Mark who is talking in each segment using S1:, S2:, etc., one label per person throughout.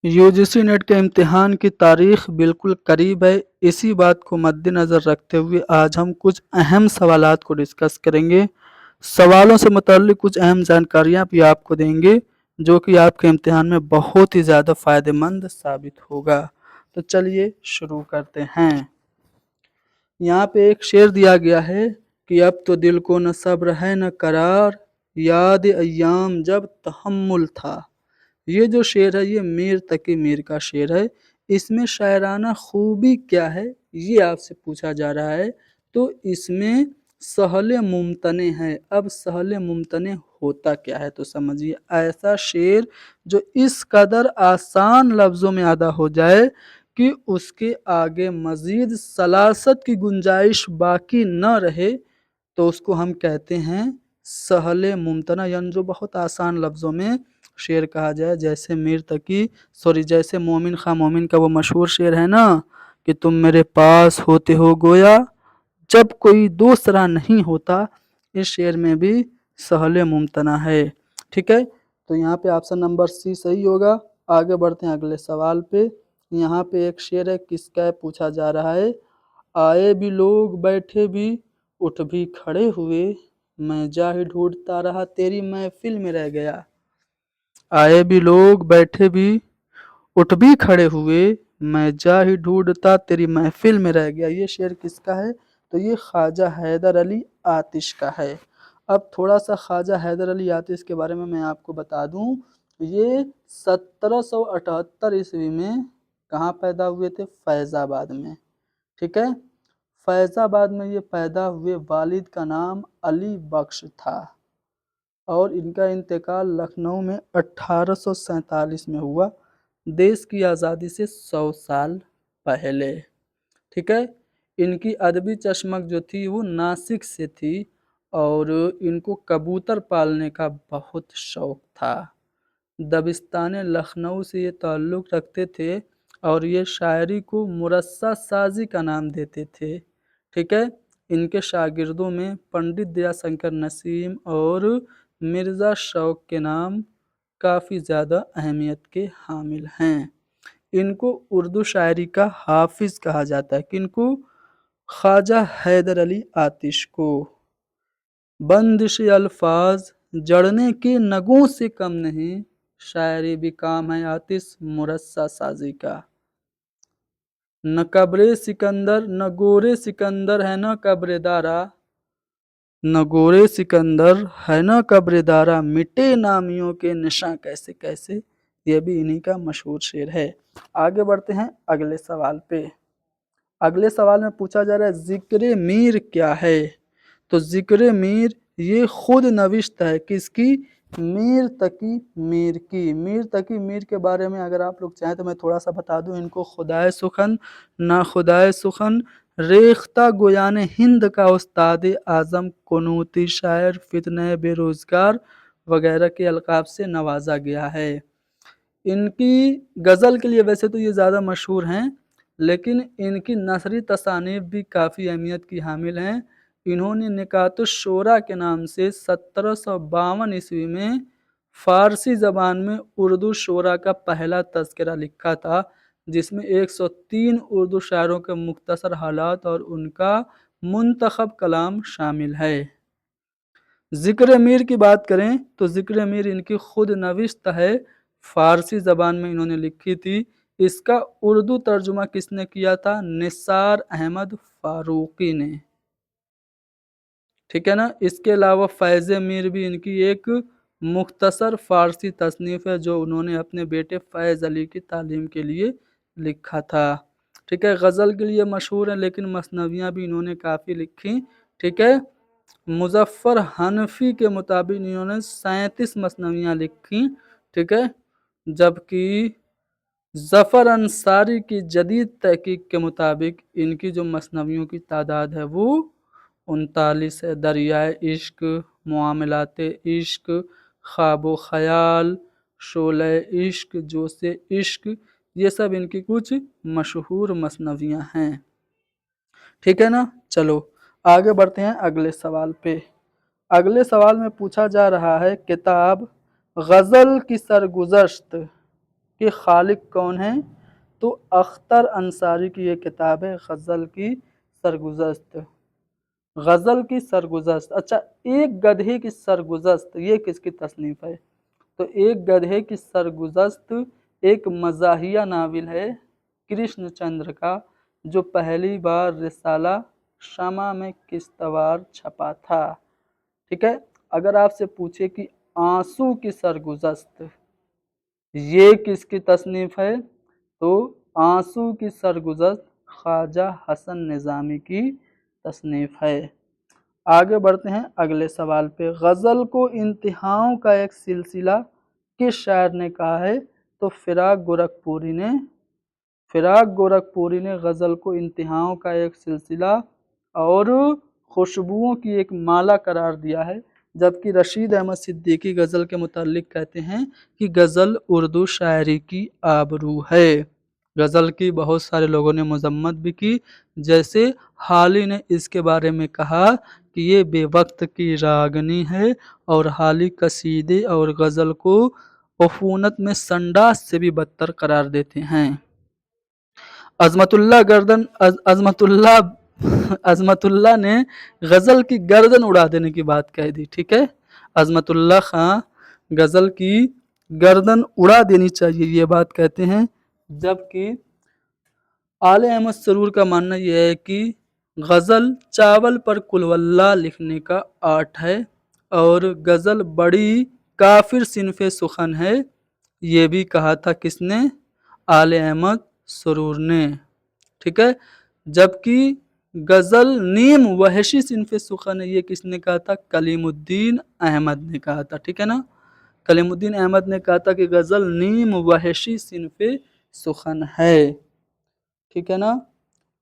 S1: UGC net के इम्तिहान की तारीख बिल्कुल करीब है। इसी बात को मद्देनज़र रखते हुए आज हम कुछ अहम सवालात को डिस्कस करेंगे। सवालों से मुताल्लिक़ कुछ अहम जानकारियाँ भी आपको देंगे जो कि आपके इम्तिहान में बहुत ही ज़्यादा फ़ायदेमंद साबित होगा। तो चलिए शुरू करते हैं। यहाँ पे एक शेर दिया गया है कि अब तो दिल को न सब्र है न करार, याद अय्याम जब तहम्मुल था। ये जो शेर है ये मीर तकी मीर का शेर है। इसमें शायराना खूबी क्या है ये आपसे पूछा जा रहा है। तो इसमें सहले मुमतने है। अब सहले मुमतने होता क्या है तो समझिए, ऐसा शेर जो इस कदर आसान लफ्ज़ों में अदा हो जाए कि उसके आगे मज़ीद सलासत की गुंजाइश बाकी न रहे, तो उसको हम कहते हैं सहले मुमतना, यानी जो बहुत आसान लफ्ज़ों में शेर कहा जाए। जैसे मोमिन खां मोमिन का वो मशहूर शेर है ना कि तुम मेरे पास होते हो गोया जब कोई दूसरा नहीं होता। इस शेर में भी सहले मुमतना है। ठीक है, तो यहाँ पे ऑप्शन नंबर सी सही होगा। आगे बढ़ते हैं अगले सवाल पे। यहाँ पे एक शेर है, किसका पूछा जा रहा है। आए भी लोग बैठे भी उठ भी खड़े हुए, मैं जा ही ढूंढता रहा तेरी महफिल में रह गया। आए भी लोग बैठे भी उठ भी खड़े हुए, मैं जा ही ढूंढता तेरी महफिल में रह गया। ये शेर किसका है तो ये ख्वाजा हैदर अली आतिश का है। अब थोड़ा सा ख्वाजा हैदर अली आतिश के बारे में मैं आपको बता दूं। ये 1778 ईस्वी में कहाँ पैदा हुए थे, फैज़ाबाद में। ठीक है, फैज़ाबाद में ये पैदा हुए। वालिद का नाम अली बख्श था और इनका इंतकाल लखनऊ में 1847 में हुआ, देश की आज़ादी से 100 साल पहले। ठीक है, इनकी अदबी चश्मक जो थी वो नासिक से थी और इनको कबूतर पालने का बहुत शौक़ था। दबिस्तान लखनऊ से ये ताल्लुक़ रखते थे और ये शायरी को मुरस्सा साजी का नाम देते थे। ठीक है, इनके शागिर्दों में पंडित दयाशंकर नसीम और मिर्ज़ा शौक़ के नाम काफ़ी ज़्यादा अहमियत के हामिल हैं। इनको उर्दू शायरी का हाफिज़ कहा जाता है। किनको, ख्वाजा हैदर अली आतिश को। बंदिश अल्फाज जड़ने के नगों से कम नहीं, शायरी भी काम है आतिश मुरस्सा साजी का। न कब्रे सिकंदर न गोरे सिकंदर है न कब्रेदारा, न गोरे सिकंदर है न कब्रेदारा, मिटे नामियों के निशां कैसे कैसे। ये भी इन्हीं का मशहूर शेर है। आगे बढ़ते हैं अगले सवाल पे। अगले सवाल में पूछा जा रहा है ज़िक्र मीर क्या है। तो ज़िक्र मीर ये खुद नविश्त है किसकी, मीर तकी मीर की। मीर तकी मीर के बारे में अगर आप लोग चाहें तो मैं थोड़ा सा बता दूं। इनको खुदाए सुखन, ना खुदाए सुखन, रेख्ता गोयान हिंद का उस्ताद आज़म, कुनूती शायर, फितने बेरोज़गार वगैरह के अलकाब से नवाजा गया है। इनकी गज़ल के लिए वैसे तो ये ज़्यादा मशहूर हैं, लेकिन इनकी नसरी तसानीफ़ भी काफ़ी अहमियत की हामिल हैं। इन्होंने निकातुश्शोरा के नाम से 1752 ईस्वी में फ़ारसी ज़बान में उर्दू शोरा का पहला तज़किरा लिखा था, जिसमें 103 उर्दू शायरों के मुख्तसर हालात और उनका मुंतखब कलाम शामिल है। ज़िक्र मीर की बात करें तो ज़िक्र मीर इनकी खुद नविश्त है, फ़ारसी ज़बान में इन्होंने लिखी थी। इसका उर्दू तर्जुमा किसने किया था, निसार अहमद फ़ारूक़ी ने। ठीक है ना। इसके अलावा फ़ैज़ मीर भी इनकी एक मुख्तसर फ़ारसी तसनीफ़ है जो उन्होंने अपने बेटे फ़ैज़ अली की तालीम के लिए लिखा था। ठीक है, गज़ल के लिए मशहूर है लेकिन मसनवियाँ भी इन्होंने काफ़ी लिखी। ठीक है, मुज़फ़्फ़र हनफ़ी के मुताबिक इन्होंने 37 मसनवियाँ लिखी। ठीक है, जबकि ज़फ़र अंसारी की जदीद तहकीक के मुताबिक इनकी जो मसनवियों की तादाद है वो 39 है। दरियाए इश्क, मुआमलाते इश्क, ख्वाब ख़याल, शोले इश्क, जोशे इश्क, ये सब इनकी कुछ मशहूर मसनवियाँ हैं। ठीक है ना। चलो आगे बढ़ते हैं अगले सवाल पे। अगले सवाल में पूछा जा रहा है किताब गज़ल की सरगुज़श्त کہ خالق کون ہے؟ تو اختر انصاری کی یہ کتاب ہے غزل کی سرگزشت۔ غزل کی سرگزشت، اچھا ایک گدھے کی سرگزشت یہ کس کی تصنیف ہے؟ تو ایک گدھے کی سرگزشت ایک مزاحیہ ناول ہے کرشن چندر کا، جو پہلی بار رسالہ شمع میں کشتوار چھپا تھا۔ ٹھیک ہے، اگر آپ سے پوچھے کہ آنسو کی سرگزشت یہ کس کی تصنیف ہے؟ تو آنسو کی سرگزشت خواجہ حسن نظامی کی تصنیف ہے۔ آگے بڑھتے ہیں اگلے سوال پہ۔ غزل کو انتہاؤں کا ایک سلسلہ کس شاعر نے کہا ہے؟ تو فراق گورکھپوری نے غزل کو انتہاؤں کا ایک سلسلہ اور خوشبوؤں کی ایک مالا قرار دیا ہے، جبکہ رشید احمد صدیقی غزل کے متعلق کہتے ہیں کہ غزل اردو شاعری کی آبرو ہے۔ غزل کی بہت سارے لوگوں نے مذمت بھی کی، جیسے حالی نے اس کے بارے میں کہا کہ یہ بے وقت کی راگنی ہے، اور حالی قصیدے اور غزل کو عفونت میں سنڈاس سے بھی بدتر قرار دیتے ہیں۔ عظمت اللہ نے غزل کی گردن اڑا دینے کی بات کہہ دی۔ ٹھیک ہے، عظمت اللہ خان غزل کی گردن اڑا دینی چاہیے یہ بات کہتے ہیں، جبکہ آل احمد سرور کا ماننا یہ ہے کہ غزل چاول پر قل واللہ لکھنے کا آرٹ ہے، اور غزل بڑی کافر صنف سخن ہے، یہ بھی کہا تھا کس نے؟ آل احمد سرور نے۔ ٹھیک ہے، جبکہ غزل نیم وحشی صنف سخن ہے، یہ کس نے کہا تھا؟ کلیم الدین احمد نے کہا تھا۔ ٹھیک ہے نا، کلیم الدین احمد نے کہا تھا کہ غزل نیم وحشی صنف سخن ہے۔ ٹھیک ہے نا،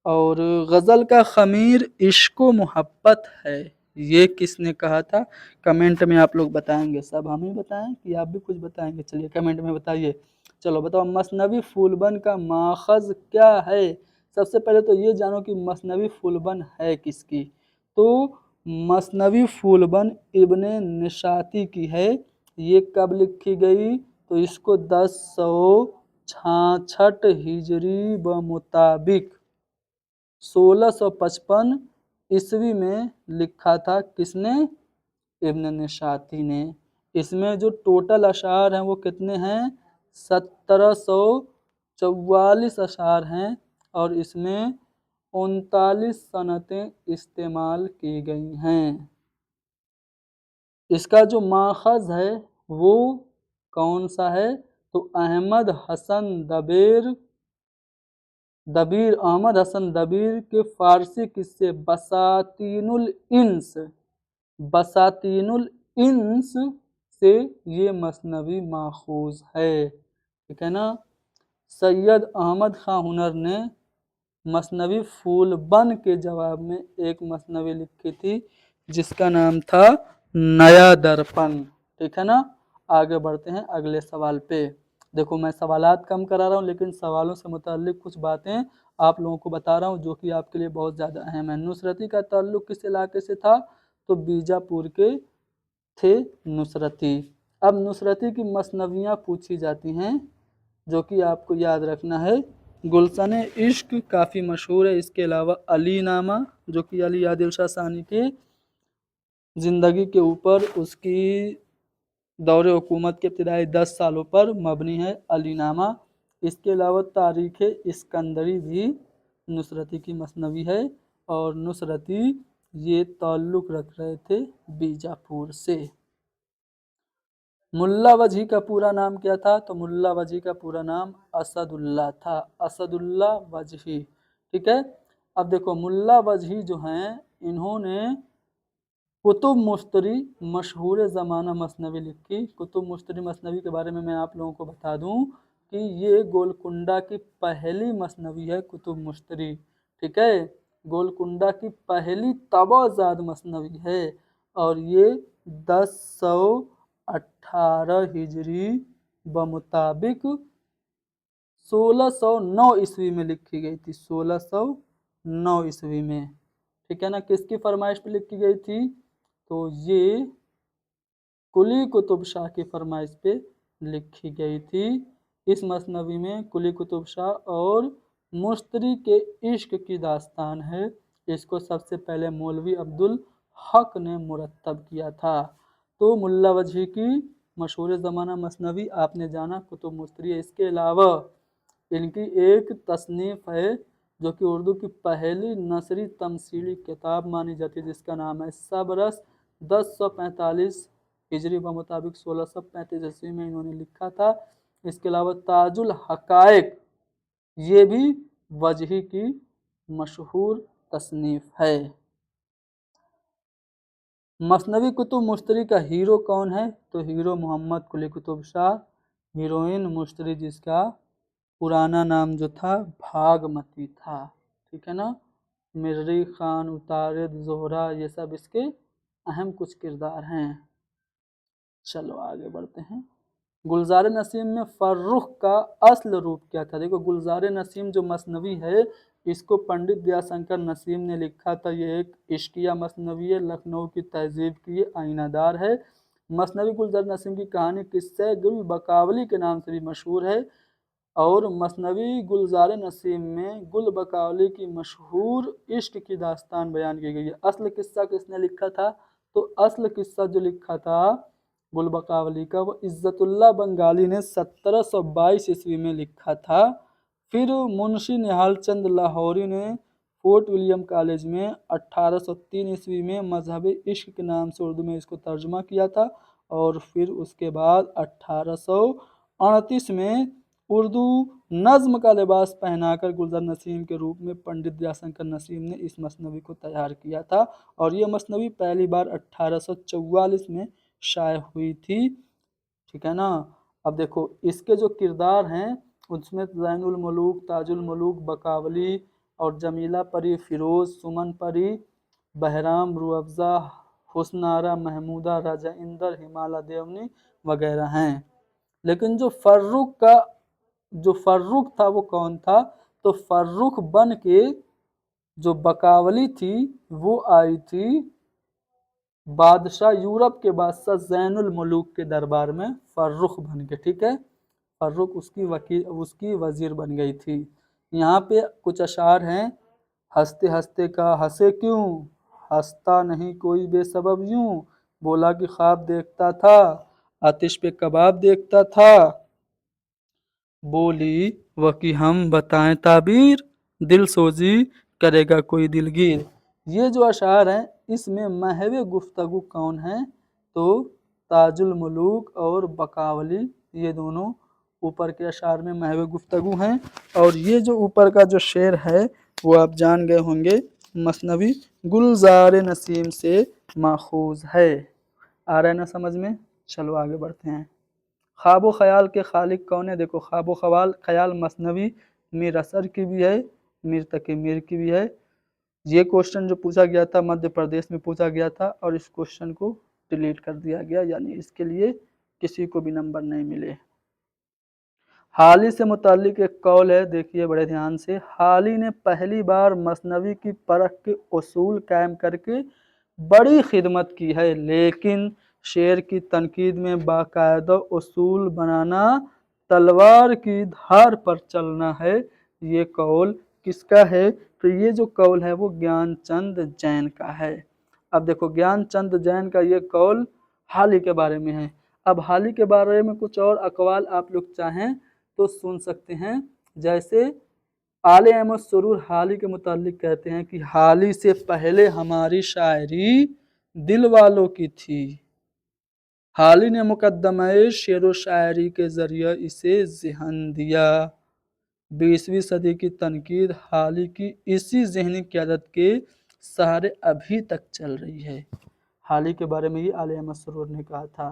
S1: اور غزل کا خمیر عشق و محبت ہے، یہ کس نے کہا تھا؟ کمنٹ میں آپ لوگ بتائیں گے، سب ہم ہی بتائیں کہ آپ بھی کچھ بتائیں گے؟ چلیے کمنٹ میں بتائیے۔ چلو بتاؤ، مثنوی پھولبن کا ماخذ کیا ہے؟ سب سے پہلے تو یہ جانو کہ مثنوی پھولبن ہے کس کی؟ تو مثنوی پھولبن ابن نشاطی کی ہے۔ یہ کب لکھی گئی؟ تو اس کو 1066 ہجری بمطابق 1655 عیسوی میں لکھا تھا۔ کس نے؟ ابن نشاطی نے۔ اس میں جو ٹوٹل اشعار ہیں وہ کتنے ہیں؟ 1744 اشعار ہیں، اور اس میں 39 صنعتیں استعمال کی گئی ہیں۔ اس کا جو ماخذ ہے وہ کون سا ہے؟ تو احمد حسن دبیر کے فارسی قصے بساطین الانس سے یہ مثنوی ماخوذ ہے۔ ٹھیک ہے نا، سید احمد خان ہنر نے مثنوی پھولبن کے جواب میں ایک مثنوی لکھی تھی جس کا نام تھا نیا درپن۔ ٹھیک ہے نا، آگے بڑھتے ہیں اگلے سوال پہ۔ دیکھو میں سوالات کم کرا رہا ہوں، لیکن سوالوں سے متعلق کچھ باتیں آپ لوگوں کو بتا رہا ہوں جو کہ آپ کے لیے بہت زیادہ اہم ہے۔ نصرتی کا تعلق کس علاقے سے تھا؟ تو بیجاپور کے تھے نصرتی۔ اب نصرتی کی مثنویاں پوچھی جاتی ہیں جو کہ آپ کو یاد رکھنا ہے۔ گلشن عشق کافی مشہور ہے، اس کے علاوہ علی نامہ جو کہ علی عادل شاہ ثانی کی زندگی کے اوپر اس کی دور حکومت کے ابتدائی 10 سالوں پر مبنی ہے علی نامہ۔ اس کے علاوہ تاریخ اسکندری بھی نصرتی کی مثنوی ہے، اور نصرتی یہ تعلق رکھ رہے تھے بیجاپور سے۔ ملا وجہی کا پورا نام کیا تھا؟ تو ملا وجہی کا پورا نام اسد اللہ تھا، اسد اللہ وجہی۔ ٹھیک ہے، اب دیکھو ملا وجہی جو ہیں انہوں نے کتب مشتری مشہور زمانہ مثنوی لکھی۔ کتب مشتری مثنوی کے بارے میں آپ لوگوں کو بتا دوں کہ یہ گولکنڈہ کی پہلی مثنوی ہے کتب مشتری۔ ٹھیک ہے، گولکنڈہ کی پہلی طبع زاد مثنوی ہے، اور یہ 1018 ہجری بمطابق 1609 عیسوی میں لکھی گئی تھی، 1609 عیسوی میں۔ ٹھیک ہے نا، کس کی فرمائش پہ لکھی گئی تھی؟ تو یہ قلی قطب شاہ کی فرمائش پہ لکھی گئی تھی۔ इस मसनवी में कुली कुतुब शाह और मुश्तरी के इश्क की दास्तान है। इसको सबसे पहले मौलवी अब्दुल हक ने मुरत्तब किया था। तो मुल्ला वजही की मशहूर ज़माना मसनवी आपने जाना, कुतुब मुश्तरी है। इसके अलावा इनकी एक तसनीफ़ है जो कि उर्दू की पहली नसरी तमसीली किताब मानी जाती है, जिसका नाम है सबरस। 1045 हिजरी व मुताबिक 1635 ईस्वी में इन्होंने लिखा था। इसके अलावा ताजुल हकायक ये भी वजही की मशहूर तसनीफ़ है। मसनवी कुतुब मुश्तरी का हीरो कौन है? तो हीरो मोहम्मद कुली कुतुब शाह, हीरोइन मुश्तरी जिसका पुराना नाम जो था भागमती था। ठीक है ना। मिर्री खान, उतारिद, जोहरा ये सब इसके अहम कुछ किरदार हैं। चलो आगे बढ़ते हैं। गुलजार नसीम में फर्रुख का असल रूप क्या था? देखो गुलजार नसीम जो मसनवी है इसको पंडित दयाशंकर नसीम ने लिखा था। ये एक इश्किया मसनवी है, लखनऊ की तहजीब की ये आईनादार है। मसनवी गुलजार नसीम की कहानी किस्से गुल बकावली के नाम से भी मशहूर है। और मसनवी गुलजार नसीम में गुल बकावली की मशहूर इश्क की दास्तान बयान की गई है। असल किस्सा किसने लिखा था? तो असल किस्सा जो लिखा था गुल बकावली का वो इज़्ज़तुल्लाह बंगाली ने 1722 ईस्वी में लिखा था। फिर मुंशी निहाल चंद लाहौरी ने फोर्ट विलियम कॉलेज में 1803 ईस्वी में मजहब इश्क के नाम से उर्दू में इसको तर्जुमा किया था। और फिर उसके बाद 1838 में उर्दू नज़्म का लिबास पहनाकर गुलजार नसीम के रूप में पंडित दयाशंकर नसीम ने इस मसनवी को तैयार किया था। और ये मसनवी पहली बार 1844 में शाये हुई थी। ठीक है ना। अब देखो इसके जो किरदार हैं उसमें ज़ैनुल मलूक, ताजुल मलूक, बकावली और जमीला परी, फिरोज, सुमन परी, बहराम, रूअफ़ज़ा, हुस्नारा, महमूदा, राजा इंदर, हिमाला देवनी वगैरह हैं। लेकिन जो फर्रुख था वो कौन था? तो फर्रुख बन के जो बकावली थी वो आई थी बादशाह, यूरोप के बादशाह ज़ैनुल मलूक के दरबार में फर्रुख बन के। ठीक है। फर्रुख उसकी वज़ीर बन गई थी। यहाँ पे कुछ अशार हैं। हंसते हंसते का हंसे क्यों, हंसता नहीं कोई बेसबब यूं, बोला कि ख्वाब देखता था, आतिश पे कबाब देखता था, बोली वह कि हम बताएं ताबीर, दिल सोजी करेगा कोई दिलगीर। ये जो अशार हैं इसमें महवे गुफ्तगू कौन है? तो ताजुल मलूक और बकावली ये दोनों ऊपर के अशार में महवे गुफ्तगू हैं। और ये जो ऊपर का जो शेर है वो आप जान गए होंगे मसनवी गुलजार नसीम से माखूज है। आ रहा है ना समझ में? चलो आगे बढ़ते हैं। ख्वाब ख्याल के खालिक कौन है? देखो ख्वाब ख्याल मसनवी मीर असर की भी है, मीर तकी मीर की भी है। ये क्वेश्चन जो पूछा गया था मध्य प्रदेश में पूछा गया था और इस क्वेश्चन को डिलीट कर दिया गया, यानी इसके लिए किसी को भी नंबर नहीं मिले। हाली से मुतालिक एक कौल है, देखिए बड़े ध्यान से। हाली ने पहली बार मसनवी की परख के उसूल कायम करके बड़ी खिदमत की है, लेकिन शेर की तनकीद में बाकायदा उसूल बनाना तलवार की धार पर चलना है। ये कौल किसका है? तो ये जो कौल है वो ज्ञानचंद जैन का है। अब देखो ज्ञानचंद जैन का ये कौल हाली के बारे में है। अब हाली के बारे में कुछ और अकवाल आप लोग चाहें तो सुन सकते हैं। जैसे आले अहमद सुरूर हाली के मुतालिक कहते हैं कि हाली से पहले हमारी शायरी दिल वालों की थी, हाली ने मुकद्दमे शेर व शायरी के जरिए इसे ज़हन दिया। 20वीं सदी की तनकीद हाली की इसी ज़हनी क़यादत के सहारे अभी तक चल रही है। हाली के बारे में ही आले अहमद सुरूर ने कहा था।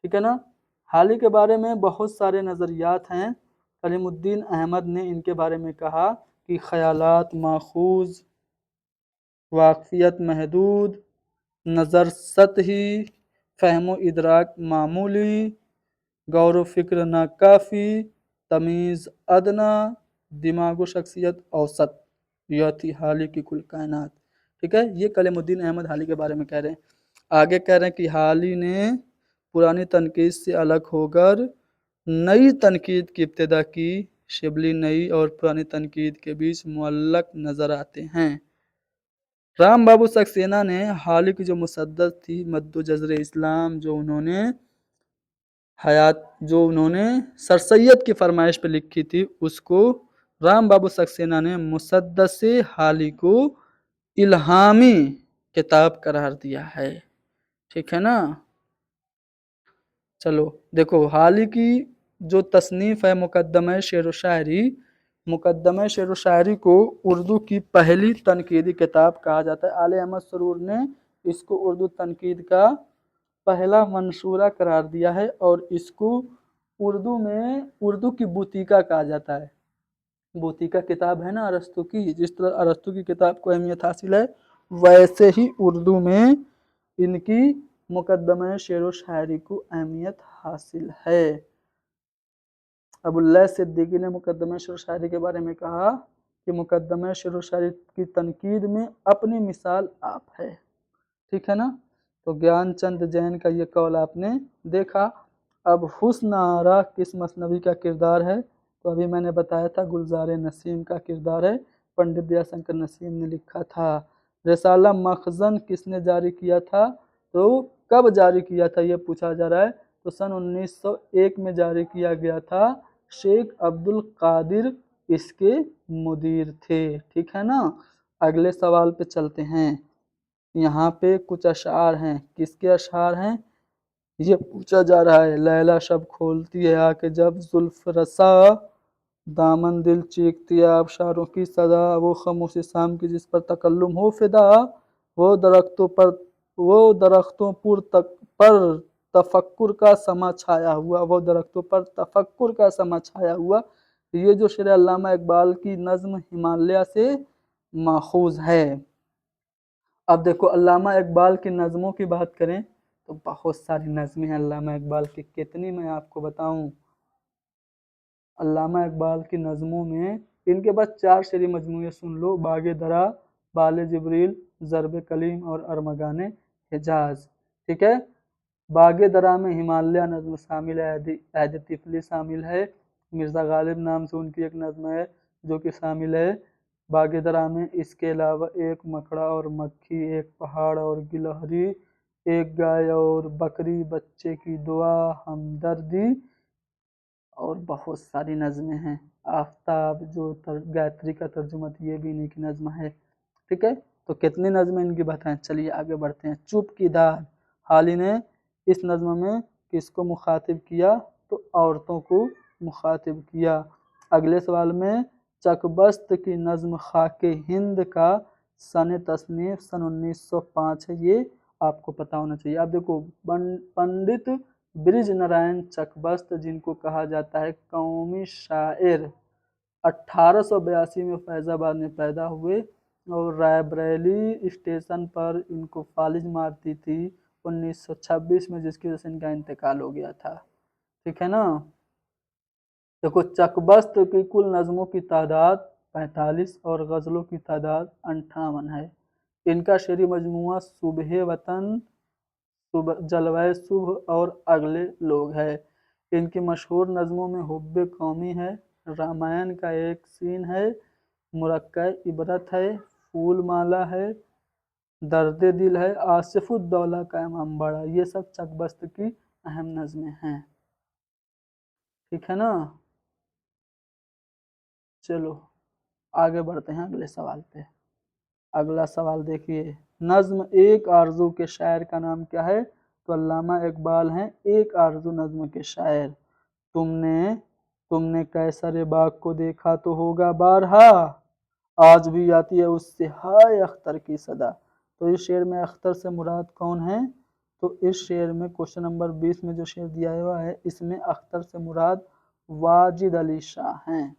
S1: ठीक है ना। हाली के बारे में बहुत सारे नज़रियात हैं। कलीमुद्दीन अहमद ने इनके बारे में कहा कि ख़यालात माखूज़, वाक़फ़ियत महदूद, नज़र सतही, फ़हम इदराक मामूली, गौर व फ़िक्र नाकाफ़ी, तमीज़ अदना, दिमाग व शख्सियत औसत। यह थी हाली की कुल कायनात। ठीक है। ये कलीमुद्दीन अहमद हाली के बारे में कह रहे हैं। आगे कह रहे हैं कि हाली ने पुरानी तनकीद से अलग होकर नई तनकीद की इब्तिदा की। शिबली नई और पुरानी तनकीद के बीच मुअल्लक नजर आते हैं। राम बाबू सक्सेना ने हाल ही की जो मुसद्दस थी मद्दु जज़र इस्लाम, जो उन्होंने सर सैयद की फरमाइश पे लिखी थी, उसको राम बाबू सक्सेना ने मुसद्दस हाली को इल्हामी किताब करार दिया है। ठीक है ना। चलो देखो, हाल ही की जो तसनीफ़ है मुकद्दमे शेर व शायरी, मुकद्दमे शेर व शायरी को उर्दू की पहली तनकीदी किताब कहा जाता है। आले अहमद सरूर ने इसको उर्दू तनकीद का पहला मंशूरा करार दिया है और इसको उर्दू में उर्दू की बूतिका कहा जाता है। बूतिका किताब है ना अरस्तू की, जिस तरह अरस्तू की किताब को अहमियत हासिल है, वैसे ही उर्दू में इनकी मुकद्दमे शेर व शायरी को अहमियत हासिल है। अबुल्ला सिद्दीकी ने मुकद्दमे शेर व शायरी के बारे में कहा कि मुकद्दमे शेर व शायरी की तनकीद में अपनी मिसाल आप है। ठीक है ना। तो ज्ञानचंद जैन का ये कौल आपने देखा। अब हुस्न आरा किस मसनवी का किरदार है, तो अभी मैंने बताया था गुलजार नसीम का किरदार है, पंडित दयाशंकर नसीम ने लिखा था। रिसाला मखजन किसने जारी किया था, तो कब जारी किया था ये पूछा जा रहा है, तो सन 1901 में जारी किया गया था। शेख अब्दुल कादिर इसके मुदीर थे। ठीक है ना। अगले सवाल पे चलते हैं। यहाँ पे कुछ अशार हैं, किसके अशार हैं ये पूछा जा रहा है। लैला शब खोलती है आके जब जुल्फ रसा, दामन दिल चीखती है आबशारों की सदा, वो खामोशी शाम की जिस पर तकल्लुम हो फिदा, वो दरख्तों पर पर तफक्कुर का समा छाया हुआ, वो दरख्तों पर तफक्कुर का समा छाया हुआ। ये जो शेर अल्लामा इकबाल की नज़्म हिमालय से माखूज है। अब देखो, अल्लामा इकबाल की नज़मों की बात करें तो बहुत सारी नज़में हैं अल्लामा इकबाल की, कितनी मैं आपको बताऊं। अल्लामा इकबाल की नज़मों में इनके पास 4 शेरी मजमूए सुन लो, बागे दरा, बाले जिब्रील, ज़रब कलीम और अरमगाने हिजाज। ठीक है। बागे दरा में हिमालय नज़्म शामिल है, ऐद तिफली शामिल है, मिर्ज़ा गालिब नाम से उनकी एक नज़्म है जो कि शामिल है बागे दरा में। इसके अलावा एक मकड़ा और मक्खी, एक पहाड़ और गिलहरी, एक गाय और बकरी, बच्चे की दुआ, हमदर्दी और बहुत सारी नज़में हैं। आफ्ताब जो गायत्री का तर्जुमा थी, ये भी इन्हीं की नज़्म है। ठीक है। तो कितनी नज़में इनकी बताएं, चलिए आगे बढ़ते हैं। चुप की दाद, हाली ने इस नज़्म में किसको मुखातिब किया, तो औरतों को मुखातिब किया। अगले सवाल में चकबस्त की नज़्म खाके हिंद का सन तसनीफ सन 1905 है, ये आपको पता होना चाहिए। आप देखो, पंडित ब्रिज नारायण चकबस्त, जिनको कहा जाता है कौमी शायर, 1882 में फैज़ाबाद में पैदा हुए और रायबरेली स्टेशन पर इनको फालिज मारती थी 1926 में, जिसकी वजह से इनका इंतकाल हो गया था। ठीक है ना। देखो, चकबस्त की कुल नज़मों की तादाद 45 और गज़लों की तादाद 58 है। इनका शेरी मजमुआ सुबह वतन, जलवाए सुबह और अगले लोग है। इनकी मशहूर नज़मों में हुब्बे कौमी है, रामायण का एक सीन है, मुरक्का इबरत है, फूल माला है, दर्द दिल है, आसिफुद्दौला का इमाम बड़ा, ये सब चकबस्त की अहम नज़में हैं। ठीक है ना। चलो आगे बढ़ते हैं अगले सवाल पे। अगला सवाल देखिए, नज़्म एक आरज़ू के शायर का नाम क्या है, तो अल्लामा इकबाल हैं एक आरज़ू नज़्म के शायर। तुमने तुमने कैसर बाग को देखा तो होगा बारहा, आज भी आती है उससे हाय अख्तर की सदा। तो इस शेर में अख्तर से मुराद कौन है, तो इस शेर में क्वेश्चन नंबर 20 में जो शेर दिया हुआ है, इसमें अख्तर से मुराद वाजिद अली शाह हैं।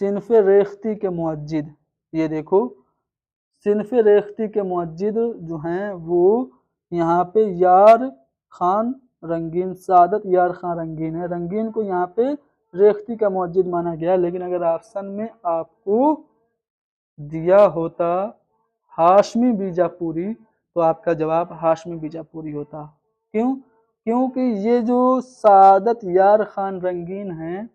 S1: सिनफ रेख्ती के मुअज्जिद, ये देखो, सिनफ रेख्ती के मुअज्जिद जो हैं वो यहाँ पे यार खान रंगीन, सादत यार खान रंगीन है। रंगीन को यहाँ पे रेख्ती का मुअज्जिद माना गया, लेकिन अगर ऑप्शन में आपको दिया होता हाशमी बीजापुरी तो आपका जवाब हाशमी बीजापुरी होता। क्यों, क्योंकि ये जो सादत यार खान रंगीन हैं,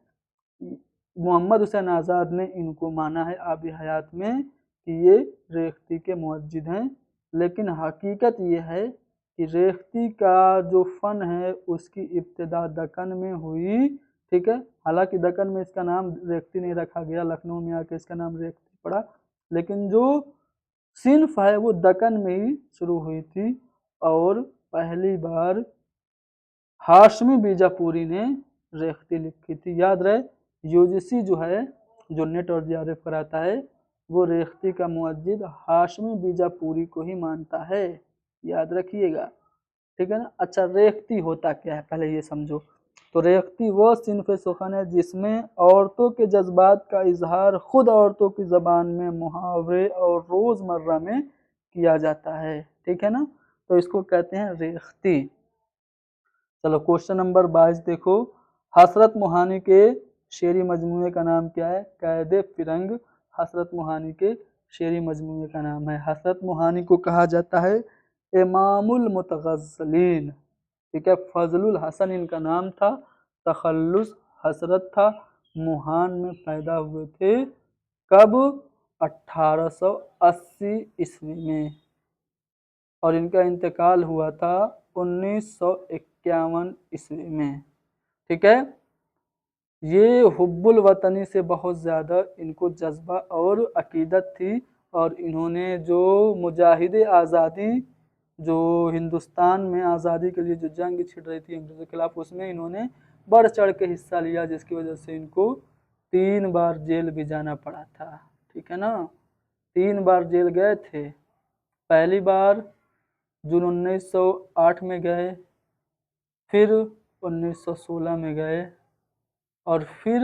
S1: मोहम्मद हुसैन आज़ाद ने इनको माना है आब हयात में कि ये रेख्ती के मुअज्जिद हैं, लेकिन हकीकत ये है कि रेख्ती का जो फ़न है उसकी इब्तिदा दक्कन में हुई, ठीक है। हालांकि दक्कन में इसका नाम रेख्ती नहीं रखा गया, लखनऊ में आके इसका नाम रेख्ती पड़ा, लेकिन जो सिन्फ है वो दक्कन में ही शुरू हुई थी। और पहली बार हाशमी बीजापुरी ने रेख्ती लिखी थी। याद रहे, यूजीसी जो है, जो नेट और जेआरएफ कराता है, वो रेख्ती का मुअज्जिद हाशमी बीजापुरी को ही मानता है, याद रखिएगा, ठीक है ना। अच्छा, रेख्ती होता क्या है पहले ये समझो। तो रेख्ती वो सिन्फ सुखन है जिसमें औरतों के जज्बात का इजहार खुद औरतों की ज़बान में मुहावरे और रोज़मर्रा में किया जाता है, ठीक है ना। तो इसको कहते हैं रेख्ती। चलो क्वेश्चन नंबर 22 देखो। हसरत मोहानी के शेरी मजमूए का नाम क्या है? कैद फिरंग हसरत मोहानी के शेरी मजमूए का नाम है। हसरत मोहानी को कहा जाता है इमामुल मुतगज़्ज़लीन, ठीक है। फजलुल हसन इनका नाम था, तखल्लुस हसरत था। मोहान में पैदा हुए थे कब? 1880 ईस्वी में, और इनका इंतकाल हुआ था 1951 ईस्वी में, ठीक है। ये हुब्बुल वतनी से बहुत ज़्यादा इनको जज्बा और अकीदत थी, और इन्होंने जो मुजाहिद आज़ादी, जो हिंदुस्तान में आज़ादी के लिए जो जंग छिड़ रही थी अंग्रेज़ों के खिलाफ, उसमें इन्होंने बढ़ चढ़ के हिस्सा लिया, जिसकी वजह से इनको 3 बार जेल भी जाना पड़ा था, ठीक है ना। 3 बार जेल गए थे। पहली बार जून 1908 में गए, फिर 1916 में गए, और फिर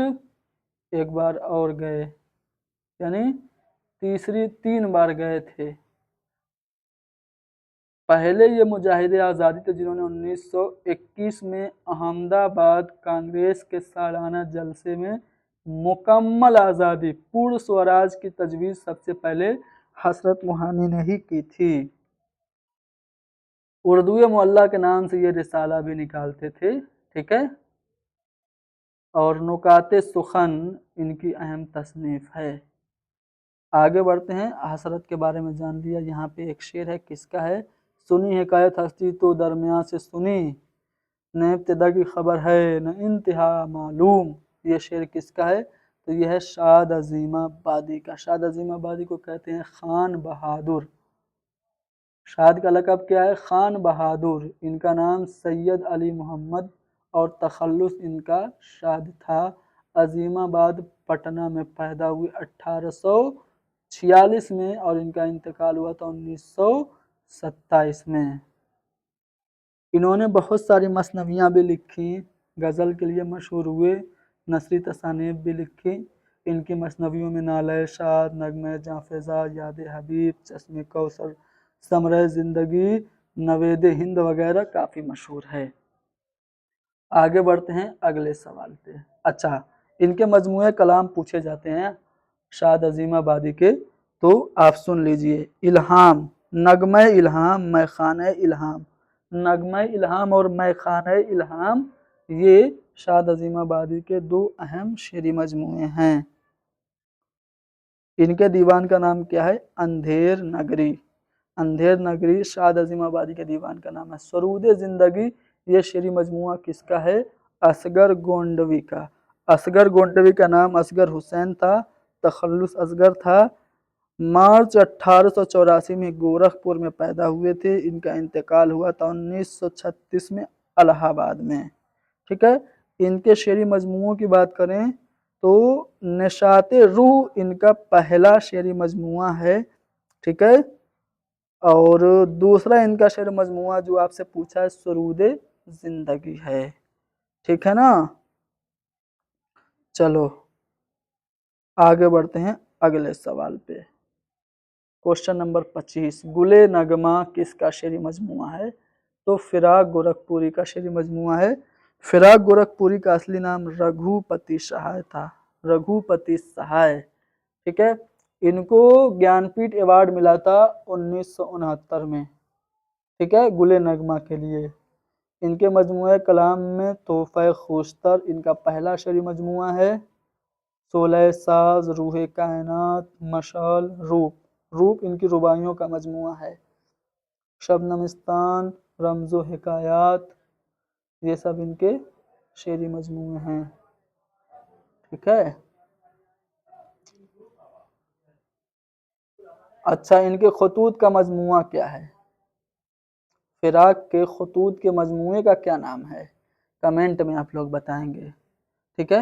S1: एक बार और गए, यानी तीसरी 3 बार गए थे। पहले ये मुजाहिद आज़ादी थे जिन्होंने 1921 में अहमदाबाद कांग्रेस के सालाना जलसे में मुकम्मल आज़ादी, पूर्ण स्वराज की तजवीज़ सबसे पहले हसरत मोहानी ने ही की थी। उर्दू मुअल्ला के नाम से ये रिसाला भी निकालते थे, ठीक है। और नुकाते सुखन इनकी अहम तसनीफ़ है। आगे बढ़ते हैं, हसरत के बारे में जान लिया। यहाँ पे एक शेर है, किसका है? सुनी हिकायत हस्ती तो दरमियान से सुनी, न इब्तिदा की खबर है न इंतहा मालूम। ये शेर किसका है? तो यह है शाद अज़ीमाबादी का। शाद अज़ीमाबादी को कहते हैं खान बहादुर। शाद का लक़ब क्या है? खान बहादुर। इनका नाम सैयद अली मोहम्मद और तखल्लुस इनका शाद था। अज़ीमाबाद पटना में पैदा हुए 1846 में, और इनका इंतकाल हुआ था 1927 में। इन्होंने बहुत सारी मसनवियाँ भी लिखी, गज़ल के लिए मशहूर हुए, नसरी तसानीफ़ भी लिखी। इनकी मसनवियों में नाले शाद, नगमे जाफ़िज़ा, याद हबीब, चश्मे कौसर, समरे ज़िंदगी, नवेद हिंद वगैरह काफ़ी मशहूर है। आगे बढ़ते हैं अगले सवाल पे। अच्छा, इनके मजमूए कलाम पूछे जाते हैं शाद अज़ीमाबादी के, तो आप सुन लीजिए। इल्हाम, नगमे इल्हाम, मैखाने इल्हाम। नगमे इल्हाम और मैखाने इल्हाम ये शाद अज़ीमाबादी के 2 अहम शेरी मजमूए हैं। इनके दीवान का नाम क्या है? अंधेर नगरी। अंधेर नगरी शाद अज़ीमाबादी के दीवान का नाम है। सरूद ज़िंदगी ये शेरी मजमुआ किसका है? असगर गोंडवी का। असगर गोंडवी का नाम असगर हुसैन था, तखल्लुस असगर था। मार्च 1884 में गोरखपुर में पैदा हुए थे। इनका इंतकाल हुआ था 1936 में इलाहाबाद में, ठीक है। इनके शेरी मजमुओं की बात करें तो निशाते रूह इनका पहला शेरी मजमुआ है, ठीक है। और दूसरा इनका शेर मजमुआ जो आपसे पूछा है सरूदे जिंदगी है, ठीक है ना। चलो आगे बढ़ते हैं अगले सवाल पे। क्वेश्चन नंबर 25, गुले नगमा किसका शेरी मजमुआ है? तो फिराक गोरखपुरी का शेरी मजमुआ है। फिराक गोरखपुरी का असली नाम रघुपति सहाय था, रघुपति सहाय, ठीक है। इनको ज्ञानपीठ अवार्ड मिला था 1969 में, ठीक है, गुले नगमा के लिए। ان کے مجموعہ کلام میں تحفہ خوشتر ان کا پہلا شعری مجموعہ ہے، شعلہ ساز، روح کائنات، مشعل، روپ ان کی رباعیوں کا مجموعہ ہے، شبنمستان، رمز و حکایات، یہ سب ان کے شعری مجموعے ہیں، ٹھیک ہے۔ اچھا، ان کے خطوط کا مجموعہ کیا ہے؟ فراق کے خطوط کے مجموعے کا کیا نام ہے؟ کمنٹ میں آپ لوگ بتائیں گے، ٹھیک ہے۔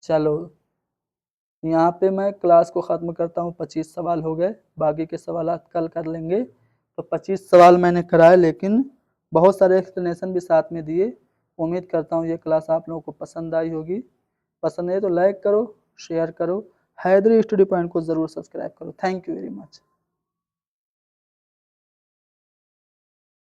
S1: چلو یہاں پہ میں کلاس کو ختم کرتا ہوں، 25 سوال ہو گئے، باقی کے سوالات کل کر لیں گے۔ تو 25 سوال میں نے کرائے، لیکن بہت سارے ایکسپلینیشن بھی ساتھ میں دیے۔ امید کرتا ہوں یہ کلاس آپ لوگوں کو پسند آئی ہوگی، پسند ہے تو لائک کرو، شیئر کرو، حیدری اسٹڈی پوائنٹ کو ضرور سبسکرائب کرو۔ Thank you very much.